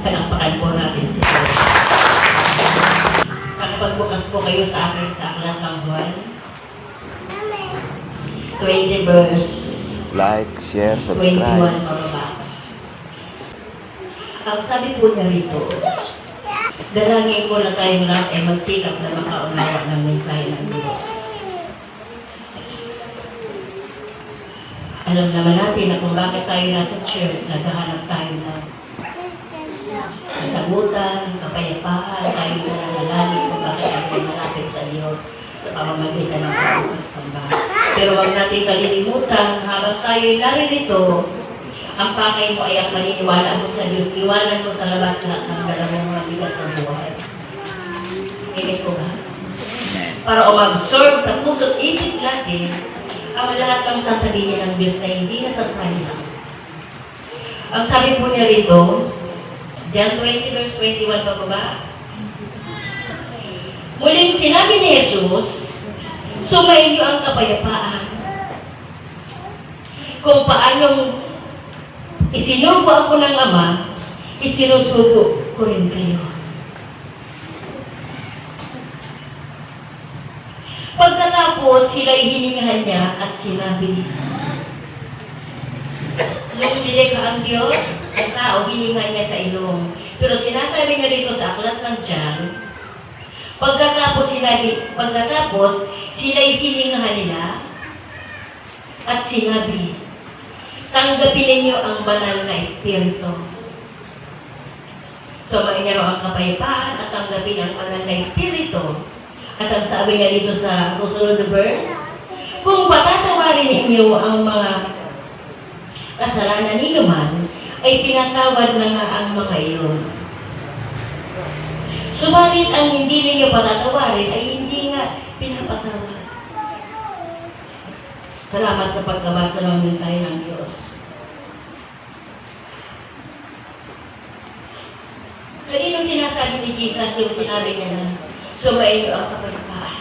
Palakpakan po natin si Lord. Nakapagbukas po kayo sa akin sa Aklat ng Juan 20 verse Like, share, 21 subscribe. pababa. Ang sabi po niya rito, dalangin ko na tayong lahat ay magsikap na makaunawa ng mensahe ng Diyos. Alam naman natin na kung bakit tayo nasa church, naghahanap tayo ng kasagutan, kapayapaan, tayo nananalangin kung bakit tayo malapit sa Diyos sa pamamagitan ng pagsamba. Pero huwag natin kalilimutan, habang tayo'y naririto, ang pakay mo ay ang paniniwala mo sa Diyos. Iwanan mo sa labas lahat ng dalawang mga bigat sa buhay. Higit ko ba? Para umabsorb sa puso't isip natin ang lahat ng sasabihin ng Diyos na hindi nasasayang. Ang sabi po niya rito, John 20 verse 21 pa ba? Muling sinabi ni Jesus, sumainyo ang kapayapaan. Kung paanong isinubo ako ng Ama, isinusubo ko rin kayo. Pagkatapos, sila'y hiningahan niya at sinabi, nung nilikha ang Diyos, ang tao hiningahan niya sa ilong. Pero sinasabi niya dito sa Aklat ng John, pagkatapos sila'y hiningahan nila at sinabi, tanggapin ninyo ang banal na Espiritu. So, mainyo ang kapayapaan at tanggapin ang banal na Espiritu. At ang sabi niya dito sa susunod na verse, kung patatawarin ninyo ang mga kasalanan ninyo man, ay pinatawad na nga ang mga iyon. Subalit ang hindi ninyo patatawarin ay hindi nga pinapatawad. Salamat sa pagkabasa ng mensahe ng Diyos. Kanino sinasabi ni Jesus yung sinabi niya na sumainyo ang kapayapaan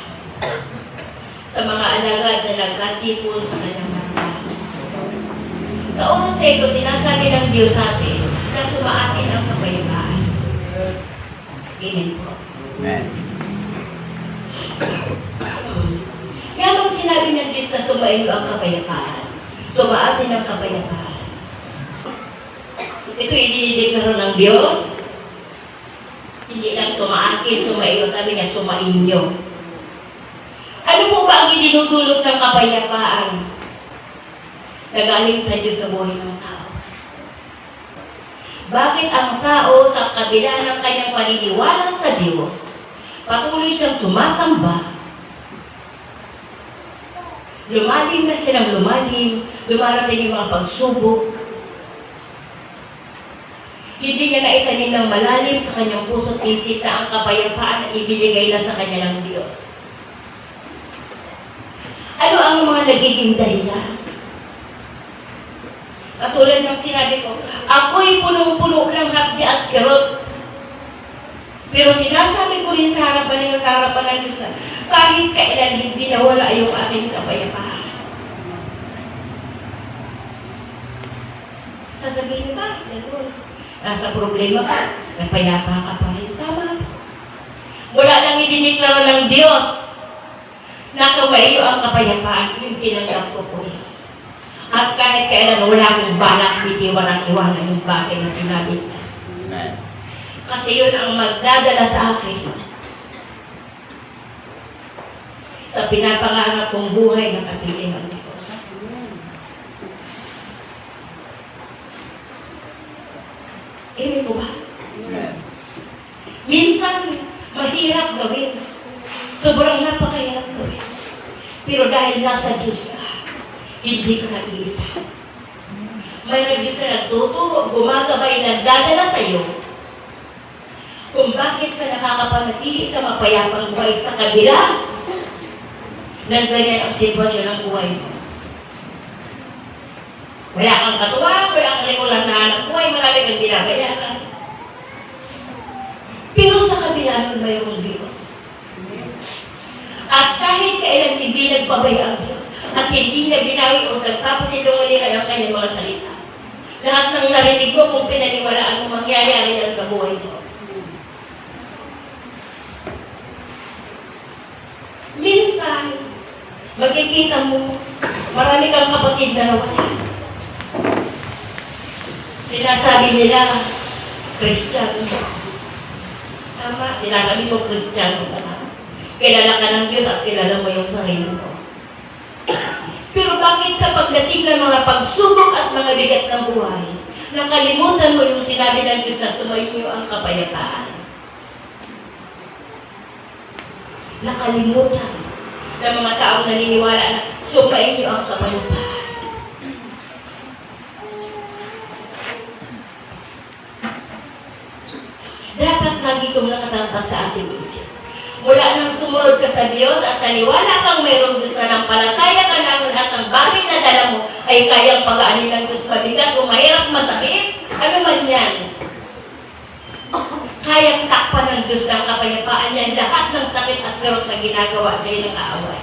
sa mga alagad na nagkatipon sa kanyang mata. Sa oras na ito, sinasabi ng Diyos sa atin na sumaatin ang kapayapaan. Amen po. Amen. Yamang sinabi ng Diyos na sumainyo ang kapayapaan, sumaatin ang kapayapaan. Ito idinideklara ng Diyos. Hindi lang sumaakin, sumaiyo. Sabi niya, sumainyo. Ano po ba ang idinudulot ng kapayapaan na galing sa Diyos sa buhay ng tao? Bakit ang tao sa kabila ng kanyang paniniwala sa Diyos, patuloy siyang sumasamba, lumalim na silang lumalim, lumarating yung mga pagsubok, hindi niya naitanim ng malalim sa kanyang puso't isip na ang kapayapaan na ibinigay na sa kanya ng Diyos. Ano ang mga nagiging dahilan? Katulad ng sinabi ko, ako'y punong-puno ng hapdi at kirot. Pero sinasabi ko rin sa harapan ninyo, sa harapan ng Diyos na kahit kailan hindi nawala yung aking kapayapaan. Sasabihin niyo ba? Nasa problema ka, napayapa ka pa rin. Tama. Wala nang idiniklaro ng Diyos na sumaiyo ang kapayapaan, yung tinanggap ko po yun. At kahit kailan wala akong balak, bitiwan ang iwanan yung bagay na sinabi niya. Amen. Kasi yun ang magdadala sa akin sa pinapangarap kong buhay na kapiling ng Diyos. Amen po ba? Amen. Minsan, mahirap gawin. Sobrang napakahirap gawin. Pero dahil nasa Diyos ka, hindi ka nag-iisa. May Diyos na nagtuturo, gumagabay, nagdadala sa iyo kung bakit ka nakakapanatili sa mapayapang buhay sa kabila ng ganyan ang sitwasyon ng buhay mo. Wala kang katuwang, wala kang regular na anak buhay, marami kang binabayaran. Pero sa kabila nun mayroong Diyos. At kahit kailan hindi nagpabaya ang Diyos, at hindi niya binawi o nagtapos sinungalingan ang kanyang mga salita, Lahat ng narinig mo kung pinaniwalaan mo, mangyayari yan sa buhay mo. Minsan, makikita mo, marami kang kapatid na nawala. Sinasabi nila, Kristiyano. Tama, sinasabi mo, Kristiyano ka na. Kilala ka ng Diyos at kilala mo yung sarili mo. Pero bakit sa pagdating ng mga pagsubok at mga bigat ng buhay, nakalimutan mo yung sinabi ng Diyos na sumayo ang kapayapaan? Nakalimutan ng mga taong naniniwala na sumayo ang kapayapaan. Dapat lagi itong nakatatag sa ating isip. Mula nang sumunod ka sa Diyos at naniwala kang mayroong Diyos na nampalataya ka namin at ang bagay na dala mo ay kayang pagaanin ng Diyos mabigat o mahirap masakit, ano man yan. Kayang takpan ng Diyos ng kapayapaan yan lahat ng sakit at kirot na ginagawa sa iyo ng kaaway.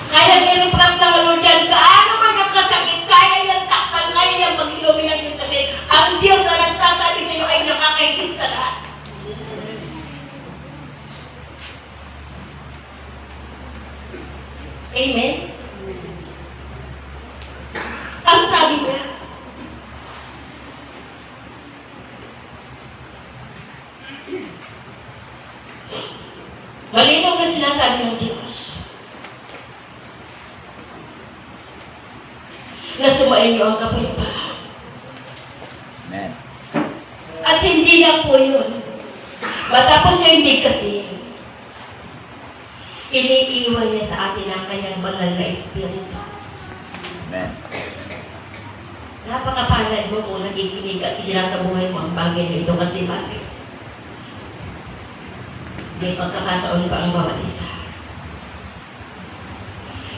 Kaya niliprat ng Lord yan, kaano man ang kasakit, kaya yung takpan, kaya yung pag-ilumin ng Diyos kasi ang Diyos na nagsasabi sa iyo ay nakakahigit sa lahat. Amen? Ang sabi niya, malinaw na sinasabi ng Diyos na sumain niyo ang kapayapaan. Amen. At hindi lang po yun. Matapos siya hindi kasi, iniiwan niya sa atin ang kanyang banal na Espiritu. Amen. Napakapalad mo kung nakikinig at isinasabuhay mo ang bagay na ito kasi bakit? May pagkakataon pa ang bawat isa.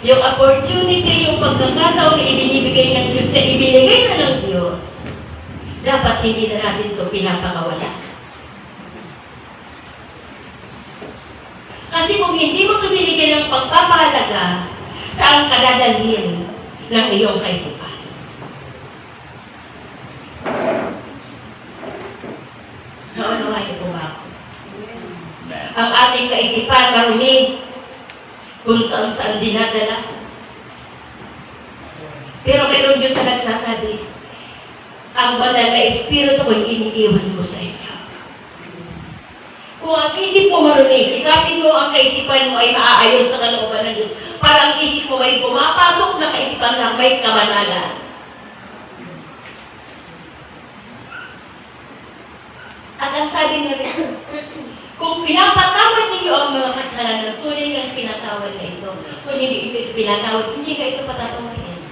Yung opportunity, yung pagkakataon na ibinibigay ng Diyos, na ibinigay na ng Diyos, dapat hindi na natin ito pinapakawala. Kasi kung hindi mo ito binigyan ng pagpapahalaga, saan ka dadalhin ng iyong kaisipan? Naunawain po ba ako? Ang ating kaisipan marumi kung saan dinadala. Pero mayroon Diyos na nagsasabi, ang banal na Espiritu ko'y iniiwan ko sa inyo. Kung ang isip mo marumi, sikapin mo ang kaisipan mo ay maaayon sa kalooban ng Diyos. Para ang isip mo may pumapasok na kaisipan na may kabanalan. At ang sabi niya rin, kung pinapatawad niyo ang mga kasalanan, tunay ng pinatawad na ito. Kung hindi ito pinatawad, hindi ka ito patatawarin.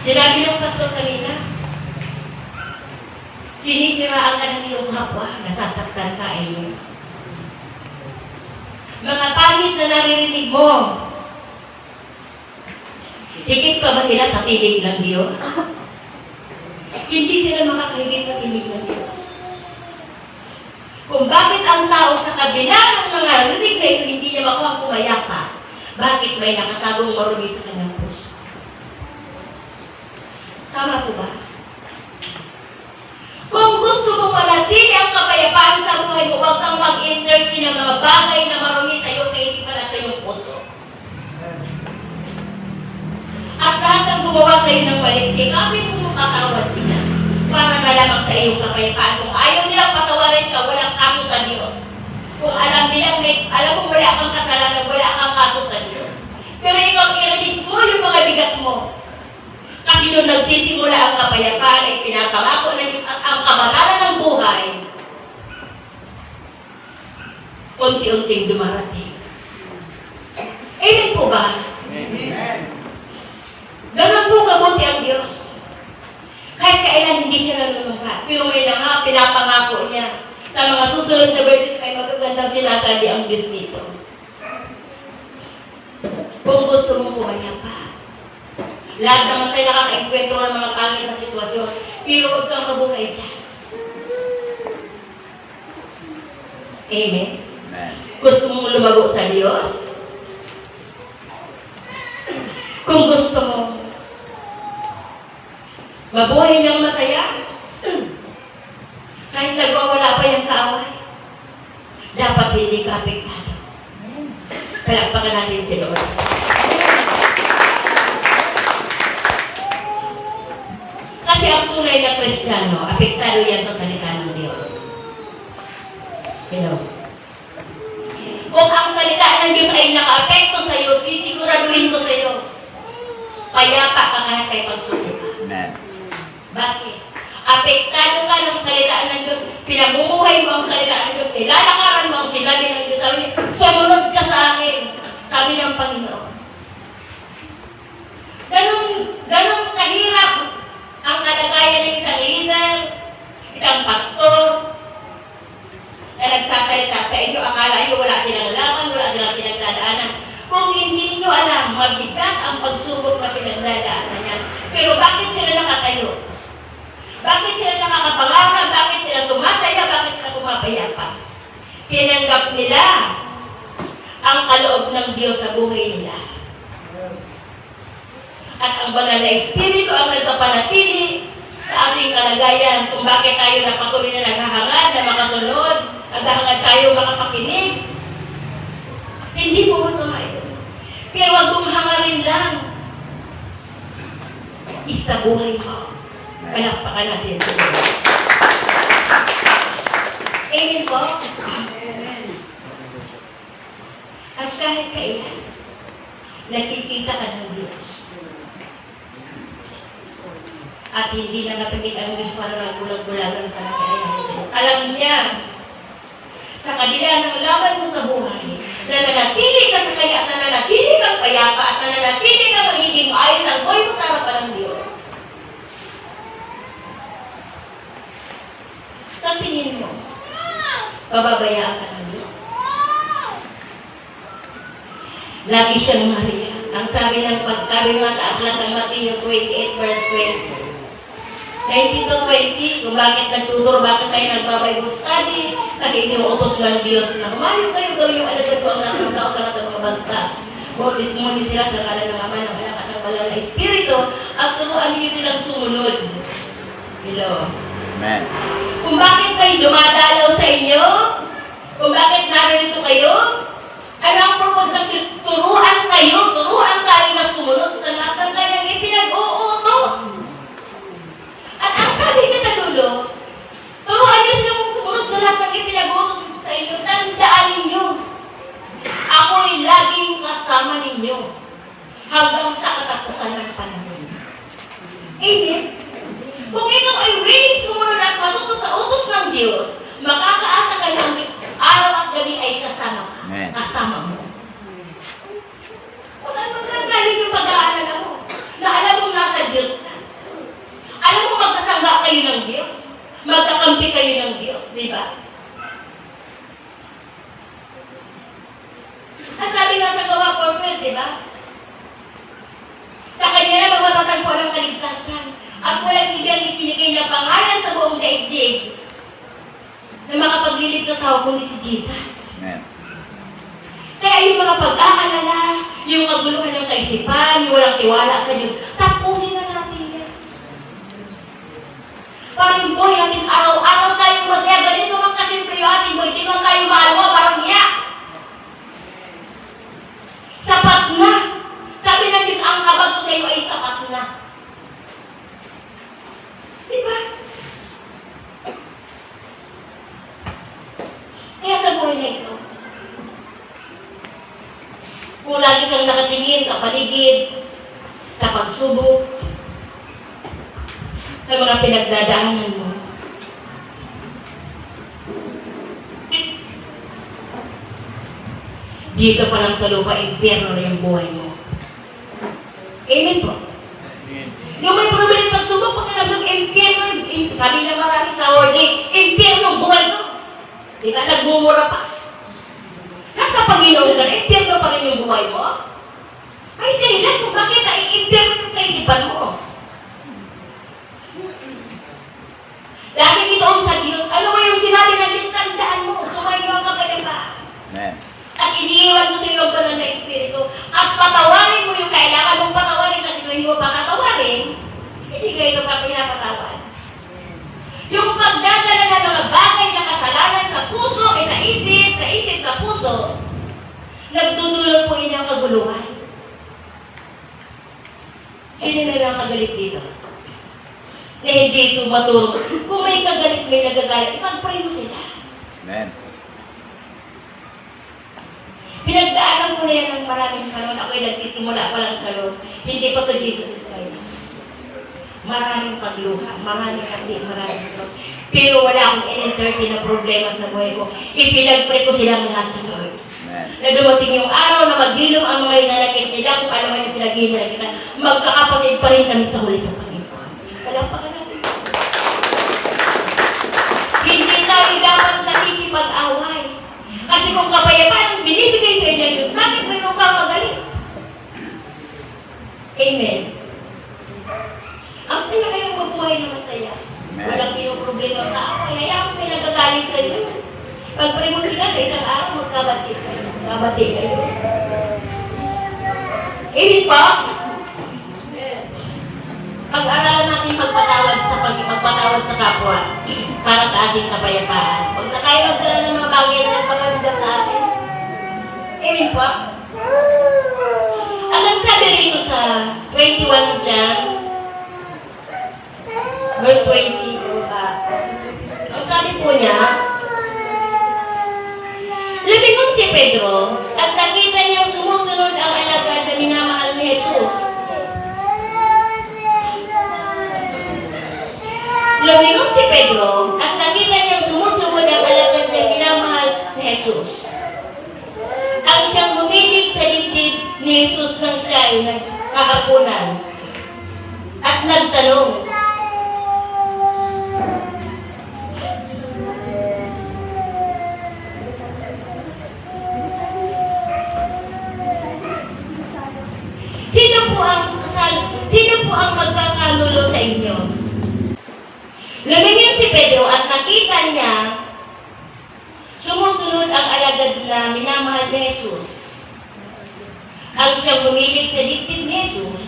Sinabi ng pastor kanina, sinisiraan ka ng iyong kapwa, nasasaktan ka iyo. Mga pangit na naririnig mo, higit pa ba sila sa tinig ng Diyos? Hindi sila makakahigit sa tinig ng Diyos. Kung bakit ang tao sa kabila ng mga rinig na ito hindi niya makuha kumayapa, bakit may nakatagong marumi sa kanyang puso? Tama po ba? Kung gusto mong manatili ang kapayapaan sa buhay mo, huwag kang mag-entertain ng mga bagay na marumi sa iyong kaisipan at sa iyong puso. At lahat ng gumawa sa iyo ng mali, sikapin mo makatawad sila para na lamang sa iyong kapayapaan. Kung ayaw nilang patawarin ka, walang kaso sa Diyos. Kung alam mo wala kang kasalanan, wala kang kaso sa Diyos. Pero ikaw i-release mo yung mga bigat mo. Kasi doon nagsisimula ang kapayapaan ay pinapangako ng Diyos at ang kabanalan ng buhay unti-unting dumarating. Amen po ba? Amen. Ganun po kabuti ang Diyos. Kahit kailan hindi siya nanunungkat. Pero may nga pinapangako niya. Sa mga susunod na verses ay magagandang sinasabi ang Diyos dito. Kung gusto mong pumayapa. Lahat naman tayo nakaka-enkwentro ng mga pangit na sitwasyon. Pero huwag kang mabuhay dyan. Amen? Amen. Gusto mong lumago sa Diyos? Kung gusto mo mabuhay ng masaya, kahit nagwawala pa yung kaaway, dapat hindi ka apektado. Palakpakan natin si Lord. Kasi ang tunay na Kristiyano, apektado yan sa salita ng Diyos. Hello? Kung ang salita ng Diyos ay naka-apekto sa iyo, sisiguraduhin ko sa iyo, payapa ka kahit kay pagsubok. Amen. Bakit? Apektado ka ng salita ng Diyos, pinamumuhay mo ang salita ng Diyos, nilalakaran mo ang sinabi ng Diyos, sabi niya, sumunod ka sa akin, sabi ng Panginoon. Ganun kahirap ang kalagayan ng isang leader, isang pastor, na nagsasalita sa inyo, akala nyo wala silang laman, wala silang pinagdadaanan. Kung hindi nyo alam, mabigat ang pagsubok na pinagdadaanan niya. Pero bakit sila nakatayo? Bakit sila nakakapangarap? Bakit sila sumasaya? Bakit sila pumapayapa? Tinanggap nila ang kaloob ng Diyos sa buhay nila. At ang banal na Espiritu ang nagpapanatili sa ating kalagayan kung bakit tayo napatuloy na naghahangad na makasunod, naghahangad tayo makapakinig. Hindi po masama ito. Pero huwag mong hangarin lang. Isa buhay mo. Palakpakan natin sa Diyos. Amen po? Amen. At kahit kailan, nakikita ka ng Diyos. At hindi na napakita ang Diyos para nagbulag-bulagan sa nakailan sa iyo. Alam niya, sa kabila ng laban mo sa buhay, nananatili ka sa Kanya at nananatili kang payapa at nananatili kang magiging maayos ang buhay mo sa harapan ng Diyos. Sa tingin mo, pababayaan ka ng Diyos. Lagi siyang Maria. Ang sabi nga sa aklat ng Matthew 28 verse 20. 19 to 20, kung bakit nagtuturo, bakit tayo nagbabible study, kasi inuutos ng Diyos na humayo kayo gawin yung alagad ko ang lahat ng tao sa lahat ng mga bansa. Bautismon niyo sila sa ngalan ng Ama, ng Anak at ng Banal na Espiritu, at turuan niyo silang sumunod. Hello. Amen. Kung bakit kayo dumadalaw sa inyo, kung bakit naririto kayo, ano ang purpose ng Diyos? Turuan tayo na sumunod sa lahat ng kanyang ipinag-uutos. At ang sabi niya sa dulo, turuan niyo silang sumunod sa lahat ng ipinag-uutos sa inyo. Tandaan ninyo, ako'y laging kasama ninyo hanggang sa katapusan ng panahon. Amen? Kung ikaw ay willing sumunod at matuto sa utos ng Diyos, makakaasa ka ng Diyos, araw at gabi ay kasama ka. Amen. Kasama mo. Kung saan magagaling yung pag-aalala mo, na alam mo nasa Diyos ka. Alam mo magkasangga kayo ng Diyos. Magkakampi kayo ng Diyos, di ba? Ang sabi nga sa Gawa 4:12, di ba? Sa Kanya na magmatatagpo ng kaligtasan at walang ibang ipinigay na pangalan sa buong daigdig na makapaglilig sa tao kundi si Jesus. Amen. Kaya yung mga pag-aalala, yung kaguluhan ng kaisipan, yung walang tiwala sa Diyos, tapusin na natin yan. Para yung buhay natin araw-araw tayong masaya, ganito man kasimple yung ating buhay, di man tayo mahalwa, parang niya. Sapat na. Sabi ng Diyos, ang habag ko sa iyo ay sapat na. Diba? Kaya sa buhay na ito, kung lagi kang nakatingin sa paligid, sa pagsubok, sa mga pinagdadaanan mo, dito pa lang sa lupa, impyerno na yung buhay mo. Amen po. Yung may problema pagsubok, pag ng impyerno, sabi na marami sa wording, impyerno buhay ko. Di ba? Nagmumura pa. Nasa Panginoon na, impyerno pa rin yung buhay mo. Ay, dahilan kung bakit impyerno yung kaisipan mo. Lagi itoon sa Diyos. Ano ba yung sinabi ng Diyos? Tandaan mo. Sumayo ang kapayapaan. Amen. At iniiwan mo sa iyo ang banal na Espiritu. At patawarin mo yung kailangan mong patawarin. puso, nagdudulot po inyong kaguluhan. Sino na lang kagalit dito? Na hindi ito maturo. Kung may kagalit, may nagagalit, ipag-pray mo sila. Amen. Pinagdaanan ko na yan ng maraming panahon. Ako'y nagsisimula pa lang sa Lord. Hindi pa to Jesus is Christ. Maraming pagluha, maraming hati, maraming ito. Pero wala akong in-entertain na problema sa buhay ko. Ipinag-pray ko silang lahat sa Lord. Amen. Na dumating yung araw na maghilom ang mga hinanakit nila kung ano man yung pinaghihinala kita, magkakapatid pa rin kami sa huli sa Panginoon. Walang pa natin. Hindi tayo dapat nakikipag-away. Kasi kung kapayapaan ang binibigay sa inyo Diyos, bakit mayroon kang magaling? Amen. Ang saya kayong mabuhay na masaya. Amen. Walang pinoproblema ka ako. Hayaan mo may nagagaling sa iyo. Pag-pray mo sila na isang araw magkabati kayo. Magkabati kayo. Amen pa? Pag-aralan natin magpatawad sa kapwa para sa ating kapayapaan. Huwag na tayo magdala ng mga bagay na nagpapalitan sa atin. Amen po? Ang nagsabi rito sa 21 John, verse 20, ang sabi po niya, lumingkod si Pedro at nakita niyang sumusunod ang alagad na minamahal ni Jesus. Lumingkod si Pedro at nakita niyang sumusunod ang alagad na minamahal ni Jesus. Ang siyang bumilig sa dibdib ni Jesus nang siya ay nagkakapunan at nagtanong, Sino po ang magkakanulo sa inyo? Lumingin si Pedro at nakita niya sumusunod ang alagad na minamahal ni Jesus. Ang siyang bumilig sa dibdib ni Jesus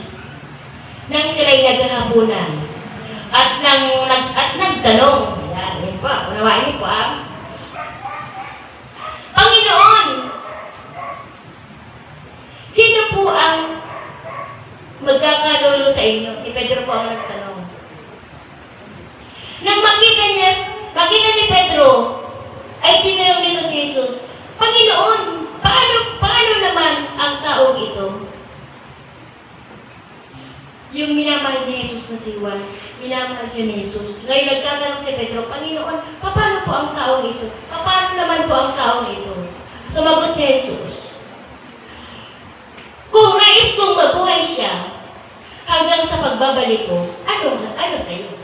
nang sila'y naghahapunan at nagtanong. Yan po. Unawain niyo po Panginoon, sino po ang magkakanulo sa inyo? Si Pedro po ang nagtanong. Nang makita ni Pedro, ay tinanong nito si Jesus, Panginoon, paano naman ang taong ito? Yung minamahal ni Jesus na si Juan, minamahal siya ni Jesus. Ngayon nagtatanong si Pedro, Panginoon, paano po ang taong ito? Paano naman po ang taong ito? Sumagot si Jesus, kung nais kong mabuhay siya hanggang sa pagbabalik ko, ano sa iyo?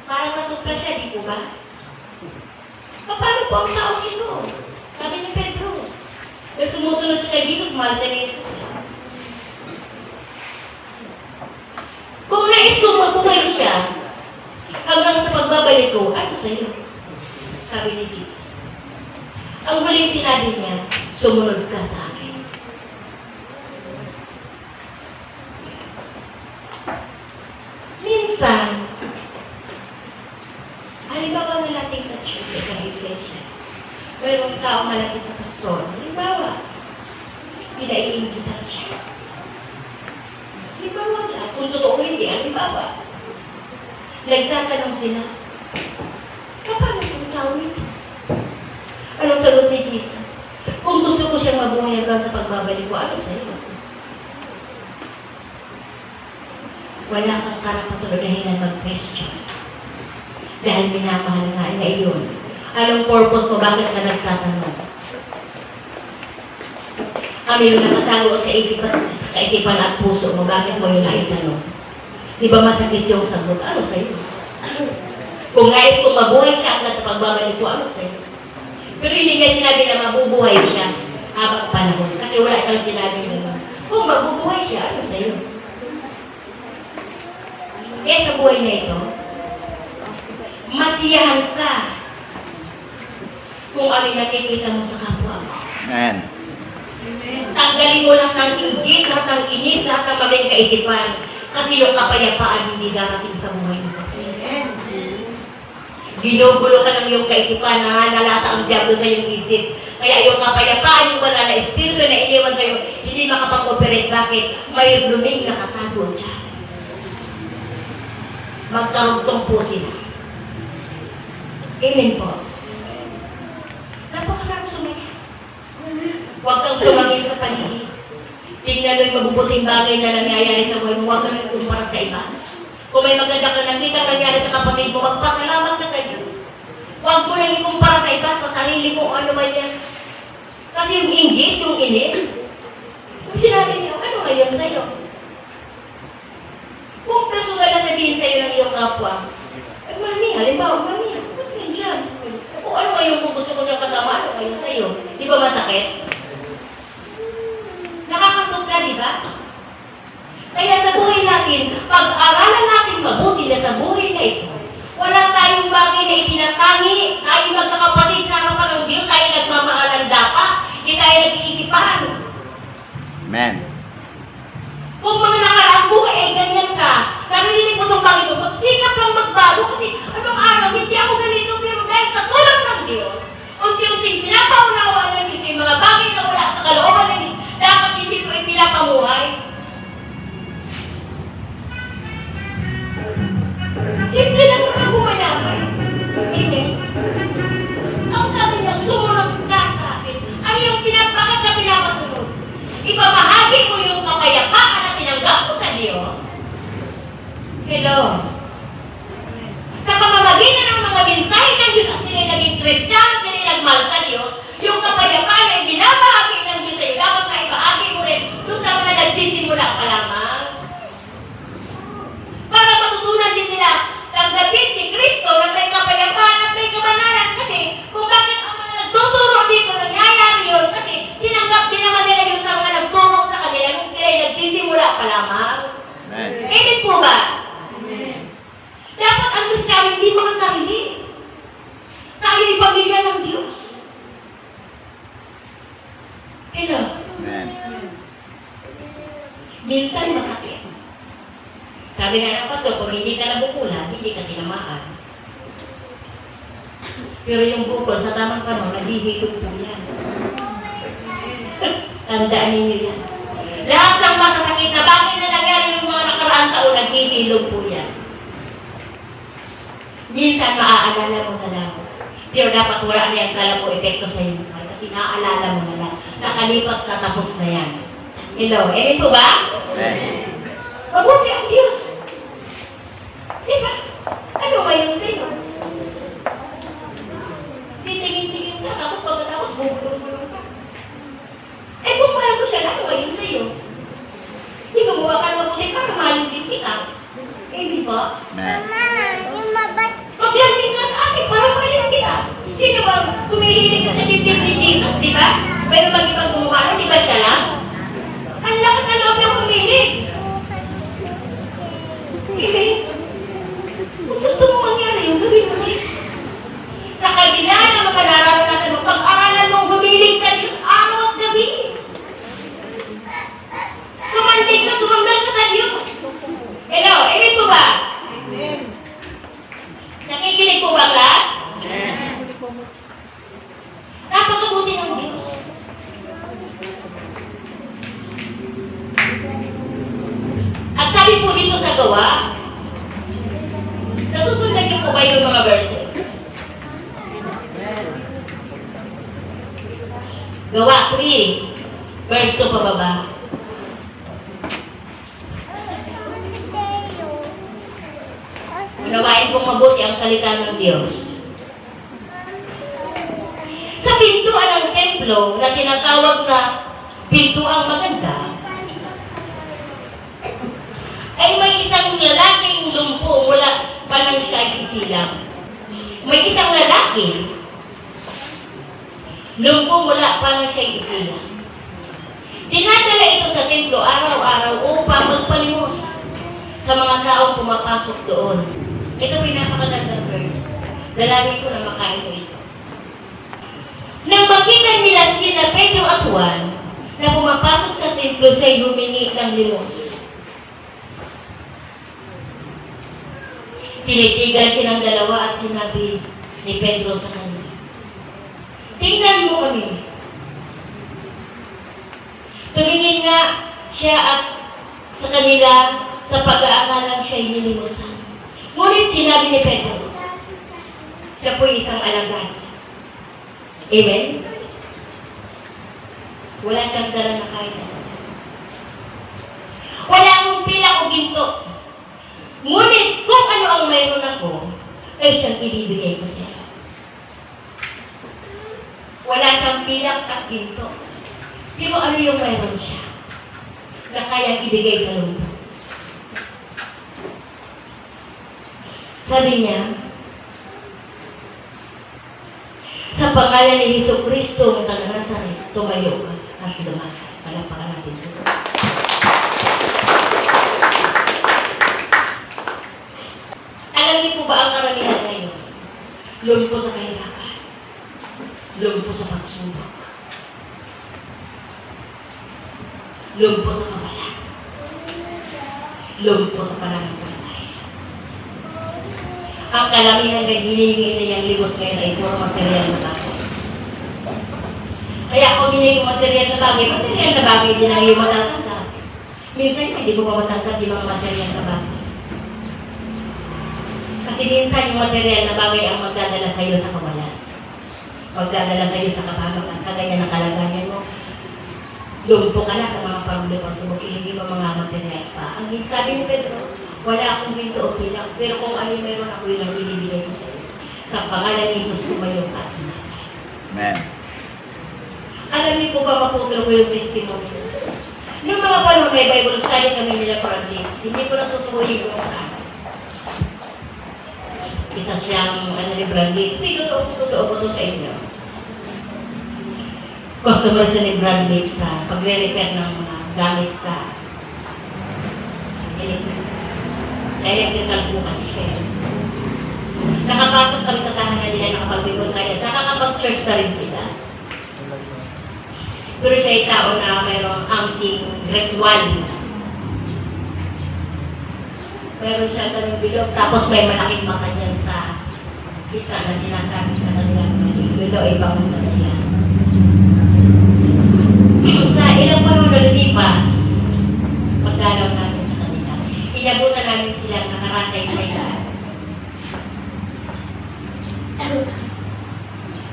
Parang nasupra siya, di po ba? Paano po ang taong ito? Sabi ni Pedro. Dahil sumusunod siya kay Jesus, mahal siya ni Jesus. Kung nais kong mabuhay siya hanggang sa pagbabalik ko, ano sa iyo? Sabi ni Jesus. Ang huling sinabi niya, sumunod ka sa akin. Minsan, halimbawa na natin sa church, sa iglesia, mayroong tao malapit sa pastor. Halimbawa, pinaiingitan siya. Halimbawa lang, kung totoo hindi, halimbawa, nagtatanong sila, paano kung tao ito? Anong sagot ni Jesus? Kung gusto ko siyang mabuhay hanggang sa pagbabalik ko, ano sa iyo? Wala kang karapatulunahin na mag-question. Dahil minamahal nga na iyon. Anong purpose mo? Bakit ka nagtatanong? Ano yung nakatago sa kaisipan at puso mo? Bakit mo yung naitanong? Di ba masakit yung sagot? Ano sa iyo? Kung nais kong mabuhay siya hanggang sa pagbabalik ko, ano sa iyo? Pero hindi niya sinabi na mabubuhay siya habang panahon. Kasi wala siyang sinabi na kung mabubuhay siya, ano sa iyo? Kaya sa buhay na ito, masiyahan ka kung ano yung nakikita mo sa kapwa mo. Amen. Tanggalin mo lahat ng inggit, lahat ng inis, lahat ng maling kaisipan. Kasi yung kapayapaan hindi darating sa buhay mo. Ginugulo ka ng iyong kaisipan, nanganalasa ang diablo sa iyong isip. Kaya yung kapayapaan, yung wala na espiritu na iniwan sa iyo, hindi makapag-operate. Bakit? May luming nakatago dyan. Magkarugtong po sila. Amen po. Napakasarap sumaya. Huwag kang tumangin sa paligid. Tingnan mo yung mabubuting bagay na nangyayari sa buhay mo. Huwag kang nagkumpara sa iba. Kung may maganda ka nakita nangyari sa kapatid mo, magpasalamat ka sa Diyos. Huwag mo nang ikumpara sa iba, sa sarili mo, ano man yan. Kasi yung inggit, yung inis, kung sinabi niyo, ano ngayon sa'yo? Kung personal na sabihin sa'yo ng iyong kapwa, mami, halimbawa, mami, ba't yan dyan? O ano ngayon kung gusto ko siyang kasama, ano ngayon sa'yo? Di ba masakit? Nakakasupla, di ba? Kaya sa buhay natin, pag-aralan natin mabuti na sa buhay na ito, wala tayong bagay na itinatangi, tayo magkakapatid sa harapan ng Diyos, tayo nagmamahalan dapat, hindi tayo nag-iisipan. Amen. Kung mga nakaraang buhay ay ganyan ka, narinig mo itong bagay mo, magsikap kang magbago kasi anong araw, hindi ako ganito, pero dahil sa tulong ng Diyos, unti-unting pinapaunawa ng Diyos yung mga bagay na wala sa kalooban ng Diyos, dapat hindi ko ipinapamuhay. Simple lang naman bumanapay. Amen. Ang sabi niya, sumunod ka sa akin. Ano yung bakit ka pinapasunod? Ipamahagi mo yung kapayapaan na tinanggap ko sa Diyos. Hello. Sa pamamagitan ng mga mensahe ng Diyos at sila naging Christian, sila nagmahal sa Diyos, yung kapayapaan ay binabahagi ng Diyos sa iyo. Dapat maibahagi mo rin kung sa mga nagsisimula pa lamang. Para matutunan din nila tanggapin si Kristo na may kapayapaan at may kabanalan. Kasi kung bakit ang mga nagtuturo dito, nangyayari yun, kasi tinanggap din naman nila yun sa mga nagturo sa kanila nung sila ay nagsisimula pa lamang. Amen. Edit po ba? Dapat ang Kristyano hindi makasarili. Tayo'y pamilya ng Diyos. Hello? Amen. Minsan masakit. Sabi nga ng pastor, kung hindi ka nabukulan, hindi ka tinamaan. Pero yung bukol, sa tamang panahon, naghihilog po yan. Tandaan ninyo yan. Lahat ng masasakit na bagay na nangyari ng mga nakaraang taon, naghihilog po yan. Minsan, maaalala mo na lang. Pero dapat wala na yung kala po epekto sa inyo. Kasi naaalala mo na lang. Nakalipas na, tapos na yan. Hello, amen po ba? Amen. Mabuti ang Diyos. Diba? Ano ngayon sa'yo? Titingin-tingin ka, tapos pagkatapos bubulong-bulong ka. Eh kung mahal ko siya, ano ngayon sa'yo? Hindi gumawa ka ng mabuti para mahalin din kita. Eh, di ba? Amen. Paglamin ka sa akin para mahalin kita. Sino bang kumihilig sa dibdib ni Jesus, di ba? Pero mag-ibang gumawa, di ba siya lang? Ang lakas na loob yung kumilig. Okay? Kung gusto mo mangyari, yung gawin mo rin. Sa kabila ng mga nararanasan mo, pag-aralan mong humilig sa Diyos araw at gabi. Sumandig ka, sumanggal ka sa Diyos. Hello, amen po ba? Amen. Nakikinig po ba ang lahat? Amen. Napakabuti ng Diyos. At sabi po dito sa gawa, nasusundan niyo po ba yung mga verses? Gawa 3, verse 2 pababa. Unawain pong mabuti ang salita ng Diyos. Sa pintuan ng templo na tinatawag na pintuang maganda, ay may isang lalaking lumpo mula pa nang siya isilang. May isang lalaki lumpo mula pa nang siya isilang. Dinadala ito sa templo araw-araw upang magpalimos sa mga taong pumapasok doon. Ito pinapakagandang verse. Dalangin ko na makain mo ito. Nang makita nila sina Pedro at Juan na pumapasok sa templo, siya'y humingi ng limos. Tinitigan silang dalawa at sinabi ni Pedro sa kanya, tingnan mo kami. Tumingin nga siya at sa kanila sa pag-aakalang siya'y nilimusan. Ngunit sinabi ni Pedro, siya po'y isang alagad. Amen? Wala siyang dala na kahit ano. Wala akong pila o ginto. Ngunit kung ano ang mayroon ako, ay siyang ibibigay ko siya. Wala siyang pilak at ginto. Di mo ano yung mayroon siya na kayang ibigay sa lupa. Sabi niya, sa pangalan ni Jesucristo ng taga Nazaret, tumayo ka at lumakad. Palapakan natin sa Diyos. Alam niyo po ba ang karamihan ngayon? Lumpo sa kahirapan. Lumpo sa pagsubok. Lumpo sa kawalan. Lumpo sa pananampalataya. Ang kalamihan na hinihingi niyang libos ngayon ay puro material na bagay. Kaya kung hinihingi material na bagay din ang iyong matatanggap. Minsan hindi mo pa matanggap yung mga material na bagay. Kasi minsan yung material na bagay ang magdadala sa iyo sa kawalan. Magdadala sa iyo sa kapamakan. Sa ganyan ang kalagayan mo, lumpo ka na sa mga problema sa mukha, hindi mo mga material pa. Ang sabi ni Pedro, wala akong ginto o pilang, pero kung ano meron ako yung binibigay ko sa iyo. Sa pangalan ni Jesus, tumayo ka at tumakay. Amen. Alam niyo po ba, maputol ko yung testimony? Noong mga panahon may Bible study kami nila Paraglis, hindi ko natutuloy yung sa akin. Isa siyang ni Bradley. Totoo ko to sa inyo. Customer siya ni Bradley sa pagre-repair ng mga gamit sa electric. Sa electrical po kasi siya. Nakapasok kami sa tahanan nila, nakapag-Bible study. Nakakapag-church na rin sila. Pero siya ay tao na mayroong angking ritual. Meron siya ganun bilog, tapos may malaking mata niyan sa kita na sinasabi sa kanilang bilo ay bangon na nila. Sa ilang panahon na lumipas, pagdalaw namin sa kanila, inabutan namin silang nakaratay sa ilaan.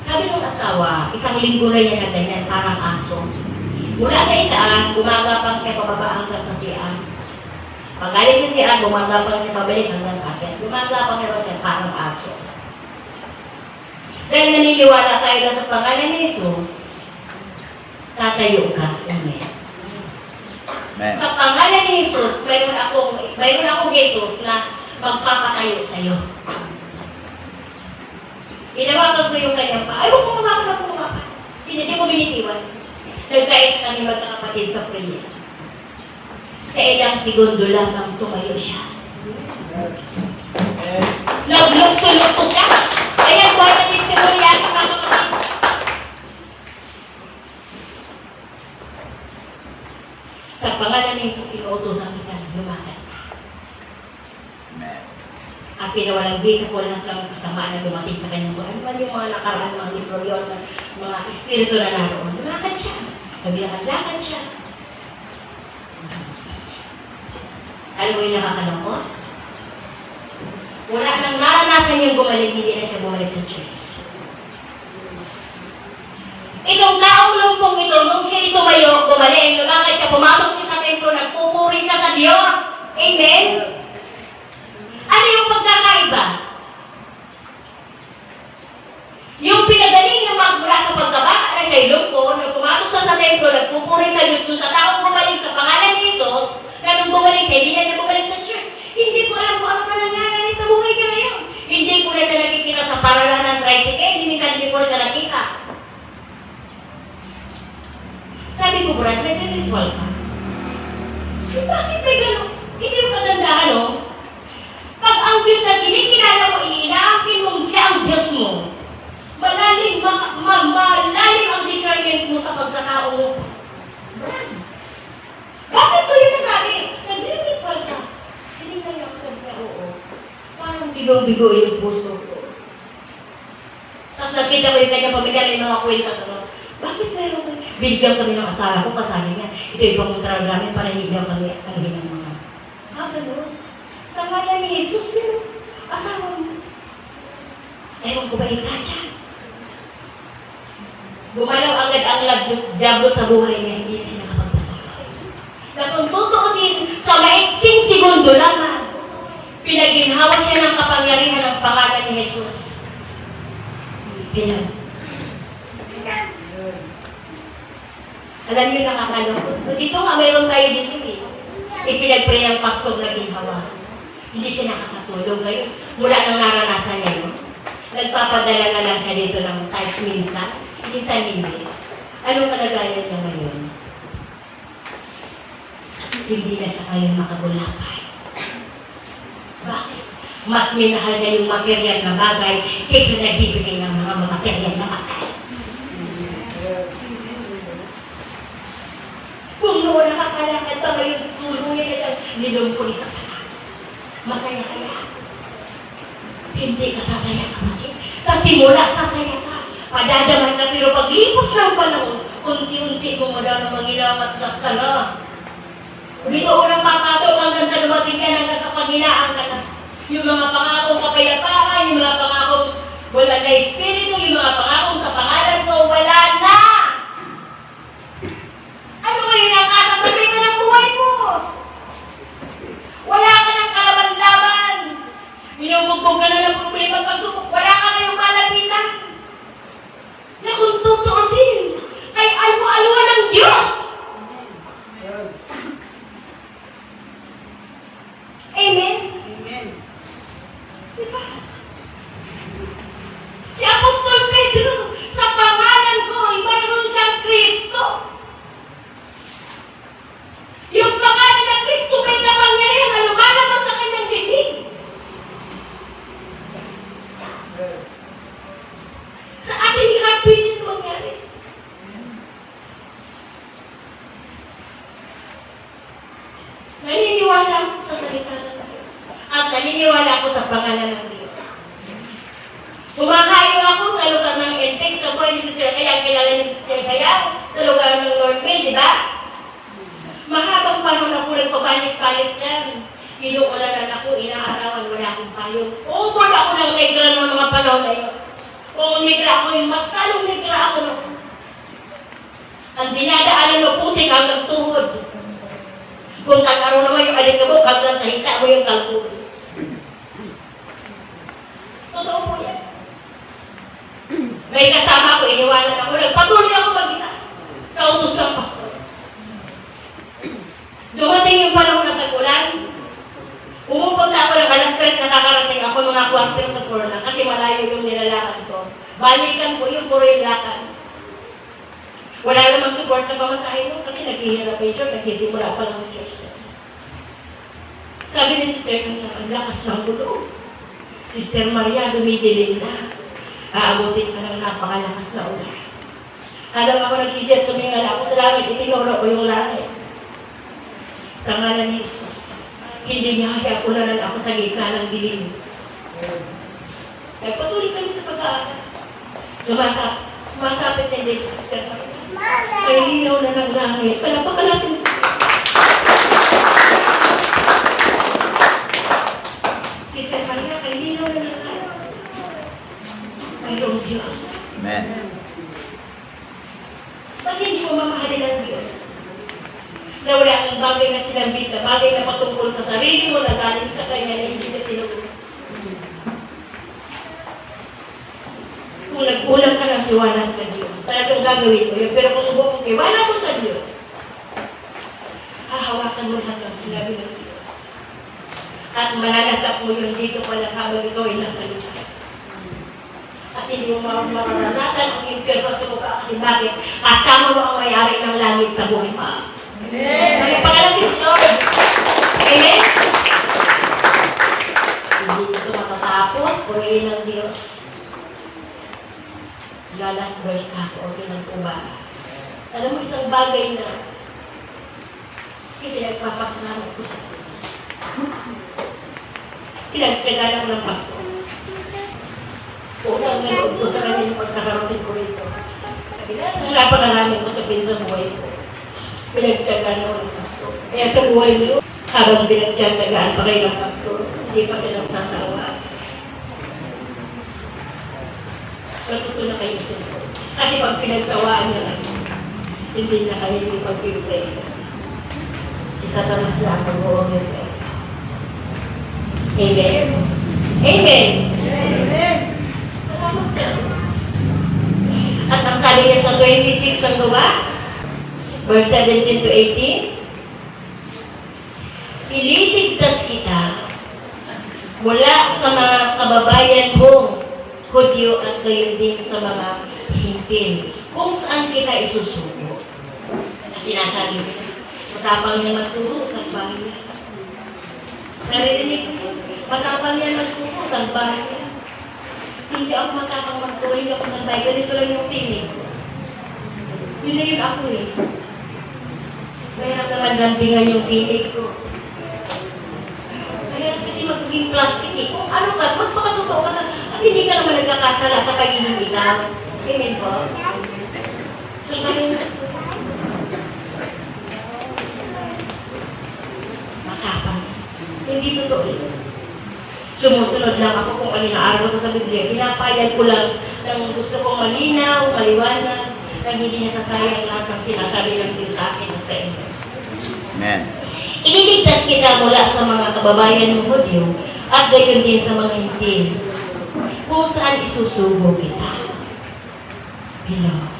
Sabi ng asawa, isang linggo na niya na ganyan, parang aso. Mula sa itaas, gumagapang siya pababa hanggang sa siyaan. Pagaling siya siya, gumagapang siya pabalik hanggang akin. Gumagapang siya parang aso. Dahil naniniwala tayo na sa pangalan ni Jesus, tatayo ka. Amen. Amen. Sa pangalan ni Jesus, mayroon akong Jesus na magpapatayo sa iyo. Inawakan ko yung kanyang pa. Ay, huwag mo umakan. Hindi ko binitiwan. Nagkait sa kanyang magkakapatid sa prayer. Sa ilang segundo lamang tumayo siya. Naglukso-lukso siya. Ayan, buhay na testimony yan sa mga kapatid. Sa pangalan ni Jesus, inuutosan kita, lumakad ka. Amen. At pinawalang bisa ko lahat ng kasamaan na dumating sa kanyang buhay. Ano man yung mga nakaraan, mga libro yun, mga espiritu na naroon. Lumakad siya. Naglakad-lakad siya. Alam mo yung nakakalungkot? Wala nang naranasan yung bumalik, hindi na siya bumalik sa church. Itong taong lumpong ito, nung siya tumayo, bumalik, lumakad siya, pumatok siya sa templo, nagpupuri siya sa Diyos. Amen? Ano yung pagkakaiba? Yung pinagaling na magmula sa pagkabata na siya'y lumpo, nung pumasok siya sa templo, nagpupuri sa Diyos, dun sa taong bumalik sa pangalan ni Jesus, na nung bumalik siya, hindi na siya bumalik sa church. Hindi ko alam kung ano na nangyayari sa buhay niya ngayon. Hindi ko na siya nakikita sa paralan ng tricycle, hindi ko na siya nakita. Sabi ko, Brad, nag-ritual ka. Bakit may gano'n? Hindi mo katandaan, no? Pag ang Diyos na kinikilala mo, inaangkin mo siya ang Diyos mo. Malalim ang discernment mo sa pagkatao mo. Brad, bakit ko yun nasabi? Nag-ritual ka. Hindi na ako sabi na oo. Parang bigong-bigo yung puso ko. Tapos nakita ko yung kanyang pamilya na yung mga kwenta sa mga, bakit meron? Binigyan kami ng asawa ko, kasali niya. Ito yung pangkontrol namin para higyan kami ang ginang mga. Ganun. Sa ngalan ni Jesus, yun. Asawa mo. Ewan ko ba ikadyan? Gumalaw agad ang diablo sa buhay niya, hindi na siya nakapagpatuloy. Na kung tutuusin sa maiksing segundo lamang, pinaginhawa siya ng kapangyarihan ng pangalan ni Jesus. Alam niyo, nakakalungkot. Dito nga, mayroon tayo dito eh. Ipinag-pray ng pastor na ginhawa. Hindi siya nakakatulog. Ngayon, mula nang naranasan niya yun, nagpapadala na lang siya dito ng times minsan hindi. Anong kalagayan niya ngayon? Hindi na siya ngayon makagulapay. Bakit? Mas minahal niya yung material na bagay kaysa nagbibigay ng mga material na bagay. Kung noon nakakalakad pa ngayon, tulungan na siyang nilumpuli sa taas. Masaya kaya? Hindi ka sasaya, kapatid. Sa simula, sasaya ka. Padadaman ka, pero paglipos ng panahon, unti-unti gumalaw ng mangilamat ka na. Hindi ka unang papatong hanggang sa lumating ka, hanggang sa panghilaan ka na. Yung mga pangakong kapayapaan, yung mga pangakong wala na espiritu, yung mga pangakong sa pangalan ko, wala na! Ano ngayon ang kasasabi ka ng buhay mo? Wala ka ng kalaban-laban. Binubugbog ka na ng problema pagsubok. Wala ka ngayong malapitan. Na kung tutuusin, ay alwa-alwa ng Diyos. Amen? Amen. Diba? Si Apostol Pedro, sa pangalan ko, mayroon siyang Kristo. Yung pangalan ng Kristo may kapangyarihan na lumalabas sa kanyang bibig. Sa ating lahat, pwede ito mangyari. Naniniwala ako sa salita ng Diyos. At naniniwala ako sa pangalan ng Diyos. Humakayo ako sa lugar ng Edtex, sa buhay ni Sister Kaya, kilala ni Sister Kaya, sa lugar ng Northville, di ba? Mahabang panahon ako nagpabalik-balik dyan. Inuulanan ako, inaarawan, wala akong payong. Umukod ako ng negra ng mga panahon na yun. Kung negra ako yun, mas talong negra ako na. Ang dinadaanan mo putik hanggang tuhod. Kung kagkaroon naman yung alikabok, hanggang sa hita mo yung kalpun. Totoo po yan. May kasama ko, iniwanan ako. Nagpatuloy ako mag-isa sa utos ng pastor. Dumating yung panahon ng tag-ulan, umupunta ako ng alas 3, nakakarating ako mga quarter to 4 na kasi malayo yung nilalakad ko. Balikan ko yung puro yung lakad. Wala namang support na pamasahin mo kasi naghihirap yung church, nagsisimula pa lang yung church. Sabi ni Sister Maria, ang lakas ng gulo. Sister Maria, dumidilim na. Aabutin ka ng napakalakas na ulan. Alam ako nagsisir, tumingala ako sa langit, itinuro ko yung langit. Sa ngalan ni Jesus, hindi niya kaya ulanan ako sa gitna ng dilim. Nagpatuloy kami sa pag-aaral. Sumasapit na dito, Sister Maria. Ay linaw na ng langit. Palapakan natin sa Sister Maria, ay linaw na ng langit. Mayroong Diyos. Amen. Ba't hindi mo mamahalin ang Diyos? Na wala kang bagay na sinambit na bagay na patungkol sa sarili mo na galing sa Kanya na hindi na tinugon. Kung nagkulang ka ng tiwala sa Diyos, talagang gagawin mo yun. Pero kung subok mong tiwala mo sa Diyos, hahawakan mo lahat ng sinabi ng Diyos. At malalasap mo yun dito pala habang ikaw ay nasa lupa. At hindi mo mararanasan ang impyerno sa mukha kasi bakit? Kasama mo ang may-ari ng langit sa buhay mo. Amen. Pangalan ni Lord. Amen. Hindi ito matatapos. Purihin ng Diyos. Last verse ako. Okay lang po ba? Alam mo isang bagay na kasi nagpapasalamat ko sa Diyos. Pinagtsagaan ako ng pasto. Unang nanood ko sa kanya yung pagkakaroon ko rito. Sabi na, napakarami ko sabihin sa buhay ko. Pinagtsagaan ako ng pasto. Kaya sa buhay mo, habang pinagtsagaan pa kayo ng pasto, hindi pa silang sasawa. Matuto na kayo sa ito. Kasi pag pinagsawaan niya lang, hindi na kayo yung pag-pray. Si Satanas na ang mag-uong yun. Amen. Amen. Amen. Salamat sa Diyos. At ang sabi niya sa 26 ng gawa, verse 17 to 18, ililigtas kita mula sa mga kababayan mong Hudyo at gayon din sa mga Hintil, kung saan kita isusuko. Sinasabi niya, matapang niya magturo sa bahay niya. Naririnig niyo, matapang niya magturo sa bahay niya. Hindi ako matapang magturo, hindi ako sa bahay. Ganito lang yung tinig ko. Yun na yun ako eh. Mayroon naman lambingan yung tinig ko. Kaya kasi magiging plastic eh. Kung ano ka, magpakatotoo ka sa... At hindi ka naman nagkakasala sa pagiging ikaw. Amen po? So, ngayon, matapang. Hindi totoo ito. Sumusunod lang ako kung ano naaral ko sa Biblia. Pinapayan ko lang ng gusto kong malinaw, maliwanag, na hindi nasasayang lahat ng sinasabi ng Diyos sa akin at sa inyo. Amen. Ililigtas kita mula sa mga kababayan ng Hudyo at gayon din sa mga Hintil, kung saan isusubo kita. Beloved.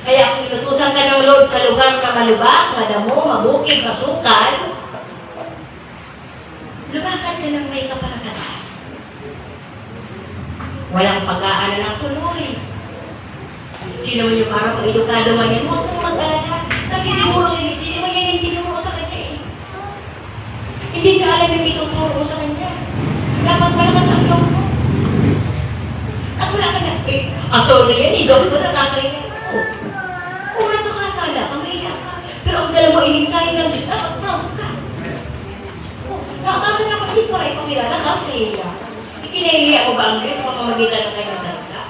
Kaya kung inutusan ka ng Lord sa lugar na malubak, madamo, mabukid, masukal, lumakan ka ng may kapalakasan. Walang pag-aala ng tuloy. Sino man yung parang pag-edukado man yan, huwag mong mag-alala. Kasi tinuro siya, sino man yan yung tinuro sa kanya eh. Hindi ka alam yung ituturo sa kanya. Dapat malakas ang loob mo. At wala ka na, ator na yan, doktor na kakainin mo. Kung nagkakasala ka, mahiya ka. Pero ang dala mo ininsahin ng Diyos, dapat proud ka. Nakakasa na mag-Diyos para ipakilala, tapos nahiya. Ikinahiya mo ba ang Diyos sa pamamagitan ng kanyang salita?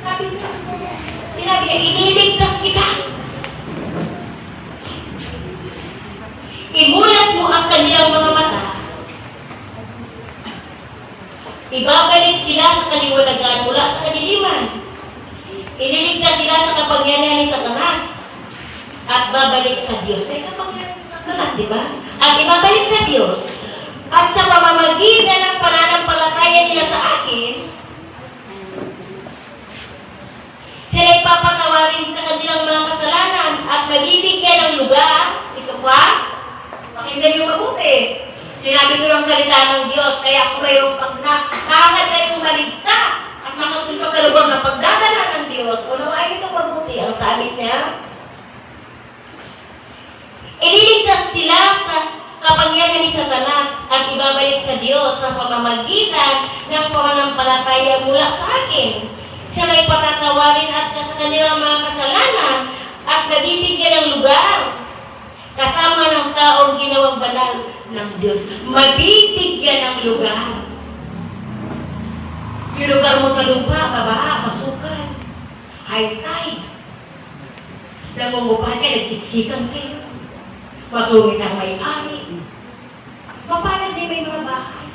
Sabi niya, sinabi niya, iniligtas kita. Imulat mo ang kanilang mga mata. Ibabalik sila sa kaliwanagan mula sa kadiliman. Ililigtas sila sa kapangyarihan ni Satanas at babalik sa Diyos. May kapangyarihan ni Satanas, di ba? At ibabalik sa Diyos. At sa pamamagitan ng pananampalataya nila sa akin, sila ipapatawarin sa kanilang mga kasalanan at mabibigyan ng lugar. Ito pa, pakinggan niyo mabuti. Sinabi ko yung salita ng Diyos, kaya kung mayroong nakakad kayong maligtas at makapunta sa lugar na pagdadala ng Diyos, unawain ito mabuti. Ang sabi niya, ililigtas sila sa kapangyarihan ni Satanas at ibabalik sa Diyos sa pamamagitan ng pananampalataya mula sa akin. Sila ay patatawarin at sa kanilang mga kasalanan at mabibigyan ng lugar kasama ng taong ginawang banal ng Diyos. Mabibigyan ng lugar. Yung lugar mo sa lupa, mabaha, masukan, high tide. Namumupahan ka, nagsiksikan kayo. Masungit ang may-ari. Mapalad din may mga bahay.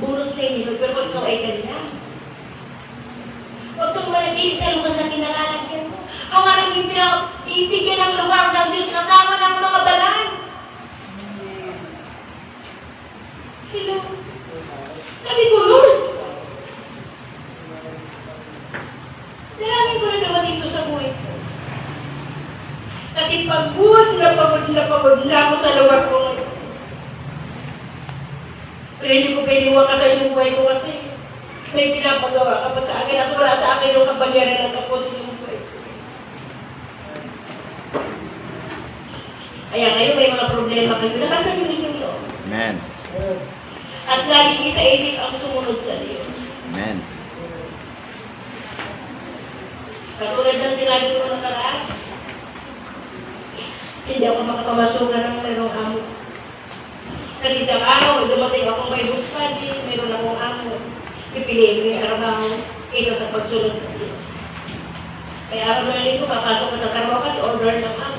Bulos na yun, pero kung ikaw ay ganyan. Huwag kang manatili sa lugar na kinalalagyan mo. Ang alam yung ibigyan ng lugar ng Diyos kasama ng mga banal. Hello? Sabi ko, Lord, dalangin ko na naman dito sa buhay ko. Kasi pagod na ako sa lugar ko ngayon. Pero hindi ko pwede wakasan yung buhay ko kasi may pinapagawa ka pa sa akin at wala sa akin yung kapangyarihan na tapos yung buhay ko. Kaya kayo may mga problema kayo, nakasan yung inyong loob. Amen. At laging isa-isip ang sumunod sa Diyos. Amen. Katulad ng sinabi ko nakaraan, hindi ako makapamasukan ng mayroong amo. Kasi sa araw, dumating akong Bible study, pipiliin mo yung trabaho kaysa sa pagsunod sa Diyos. Kaya araw na linggo, papasok ka sa trabaho kasi order ng ako.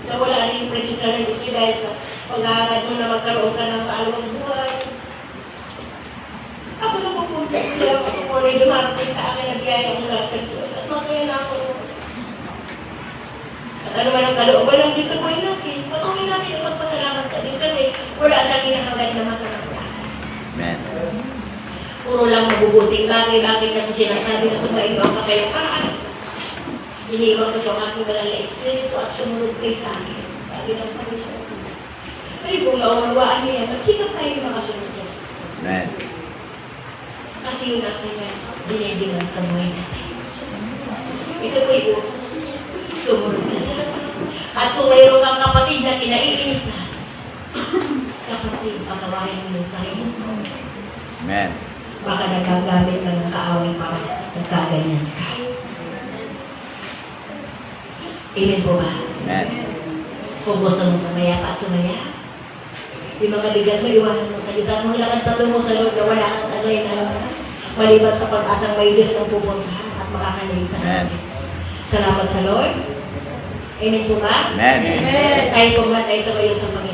Nawala na yung presyo sa negosyo dahil sa pag-aaral mo na magkaroon ka ng kaalawang buhay. Ako na pupunta ko ako kung ano yung dumarating sa akin na biyaya mula sa Diyos. At masaya na ako. At ano man ang kalooban ng Diyos sa buhay natin, patuloy natin ang magpasalamat sa Diyos kasi wala sa akin ang hangad na masama sa akin. Amen. Puro lang mabubuting bagay na kung sinasabi na sumayin ang kapayapaan. Iniiwan ko siya ang aking banal na espiritu at sumunod kay sa akin. Sabi ng Panginoon. Pero kung naunawaan niya, magsikap tayo makasunod siya. Amen. Kasi yun ang kanyang dinidingan sa buhay natin. Ito po'y utos. Sumunod ka sa akin. At kung mayroon kang kapatid na kinaiinisan, kapatid, patawarin mo yung sarili mo. Amen. Baka nagagamit ka ng kaaway para nagkaganyan ka. Amen po ba? Amen. Kung gusto mong pumayapa at sumaya, yung mga bigat mo, iwanan mo sa Diyos. At maglakad tabi mo sa Lord na wala kang tagay na maliban sa pag-asang may Diyos ang pupuntahan at makakalig sa Amen. atin. Salamat sa Lord. Amen po ba? Amen. Tayo po ba tayo tumayo sa Panginoon?